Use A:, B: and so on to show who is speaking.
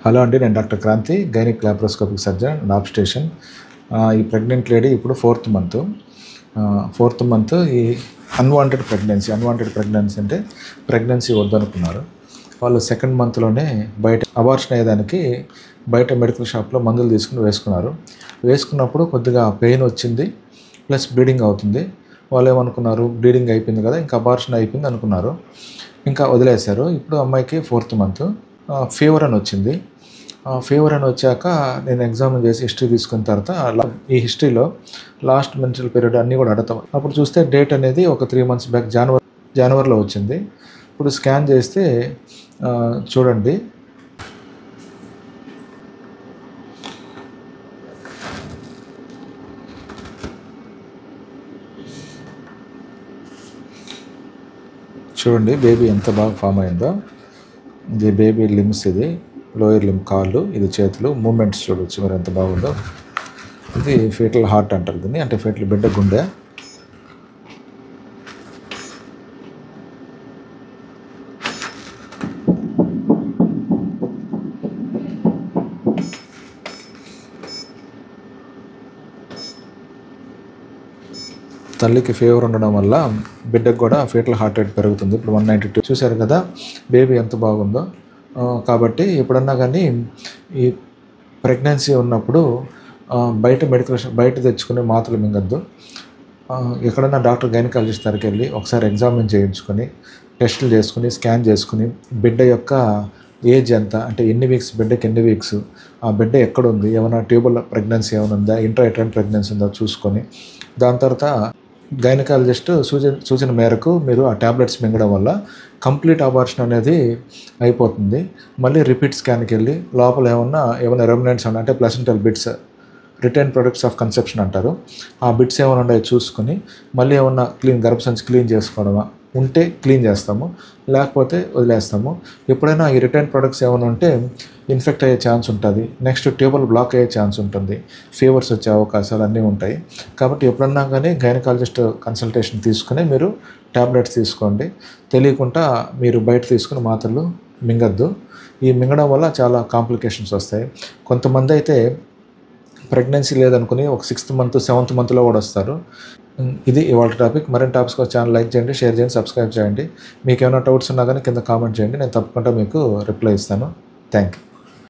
A: Hello అండి, నేను doctor Kranti, gynaec laparoscopic surgeon, నాబ్ స్టేషన్. ఈ ప్రెగ్నెంట్ లేడీ ఇప్పుడు ఫోర్త్ మంత్ ఈ అన్వాంటెడ్ ప్రెగ్నెన్సీ అంటే ప్రెగ్నెన్సీ వద్దనుకున్నారు. వాళ్ళు సెకండ్ మంత్లోనే బయట అబార్షన్ అయ్యేదానికి బయట మెడికల్ షాప్లో మందులు వేసుకున్నప్పుడు కొద్దిగా పెయిన్ వచ్చింది, ప్లస్ బ్లీడింగ్ అవుతుంది. వాళ్ళు ఏమనుకున్నారు, బ్లీడింగ్ అయిపోయింది కదా, ఇంకా అబార్షన్ అయిపోయింది అనుకున్నారు, ఇంకా వదిలేశారు. ఇప్పుడు అమ్మాయికి ఫోర్త్ మంత్ ఫీవర్ అని వచ్చింది. ఫీవర్ అని వచ్చాక నేను ఎగ్జామిన్ చేసి హిస్టరీ తీసుకున్న తర్వాత ఈ హిస్టరీలో లాస్ట్ మెన్స్ట్రువల్ పీరియడ్ అన్నీ కూడా అడతాం. అప్పుడు చూస్తే డేట్ అనేది ఒక 3 months బ్యాక్ జనవరిలో వచ్చింది. ఇప్పుడు స్కాన్ చేస్తే చూడండి, బేబీ ఎంత బాగా ఫామ్ అయిందో. ఇది బేబీ లిమ్స్, ఇది లోయర్ లిమ్, కాళ్ళు, ఇది చేతులు, మూమెంట్స్ చూడవచ్చు మరి ఎంత బాగుందో. ఇది ఫీటల్ హార్ట్ అంటారు దీన్ని, అంటే ఫీటల్ బిడ్డ గుండె. తల్లికి ఫీవర్ ఉండడం వల్ల బిడ్డకు కూడా ఫీటల్ హార్ట్ రేట్ పెరుగుతుంది. ఇప్పుడు 192 చూశారు కదా బేబీ ఎంత బాగుందో. కాబట్టి ఎప్పుడన్నా కానీ ఈ ప్రెగ్నెన్సీ ఉన్నప్పుడు బయట తెచ్చుకుని మాత్రలు మింగద్దు. ఎక్కడన్నా డాక్టర్ గైనకాలజిస్ట్ దగ్గరికి వెళ్ళి ఒకసారి ఎగ్జామిన్ చేయించుకొని, టెస్టులు చేసుకుని, స్కాన్ చేసుకుని, బిడ్డ యొక్క ఏజ్ ఎంత, అంటే ఎన్ని వీక్స్, బిడ్డకి ఎన్ని వీక్స్, ఆ బిడ్డ ఎక్కడుంది, ఏమైనా ట్యూబల్ ప్రెగ్నెన్సీ ఏమైనా ఉందా, ఇంట్రాయూటరైన్ ప్రెగ్నెన్సీ ఉందా చూసుకొని, దాని తర్వాత గైనకాలజిస్ట్ సూచన మేరకు మీరు ఆ ట్యాబ్లెట్స్ మింగడం వల్ల కంప్లీట్ అబార్షన్ అనేది అయిపోతుంది. మళ్ళీ రిపీట్ స్కాన్కి వెళ్ళి లోపల ఏమైనా రెమినెంట్స్ అంటే placental bits, retain products of conception అంటారు, ఆ బిట్స్ ఏమైనా ఉన్నాయో చూసుకొని మళ్ళీ ఏమన్నా గర్భసంచి క్లీన్ చేసుకోవడమా ఉంటే క్లీన్ చేస్తాము, లేకపోతే వదిలేస్తాము. ఎప్పుడైనా ఈ రిటైన్ ప్రొడక్ట్స్ ఏమైనా ఉంటే ఇన్ఫెక్ట్ అయ్యే ఛాన్స్ ఉంటుంది, నెక్స్ట్ ట్యూబల్ బ్లాక్ అయ్యే ఛాన్స్ ఉంటుంది, ఫీవర్స్ వచ్చే అవకాశాలు అన్నీ ఉంటాయి. కాబట్టి ఎప్పుడన్నా కానీ గైనకాలజిస్ట్ కన్సల్టేషన్ తీసుకుని మీరు ట్యాబ్లెట్స్ తీసుకోండి. తెలియకుండా మీరు బయట తీసుకుని మాత్రలు మింగద్దు. ఈ మింగడం వల్ల చాలా కాంప్లికేషన్స్ వస్తాయి. కొంతమంది అయితే ప్రెగ్నెన్సీ లేదనుకుని ఒక 6th month 7th monthలో కూడా వస్తారు. ఇది ఇవాళ టాపిక్. మరిన్ని టాపిక్స్ కోసం ఛానల్ లైక్ చేయండి, షేర్ చేయండి, సబ్స్క్రైబ్ చేయండి. మీకు ఏమైనా డౌట్స్ ఉన్నా కానీ కింద కామెంట్ చేయండి, నేను తప్పకుండా మీకు రిప్లై ఇస్తాను. Thank you.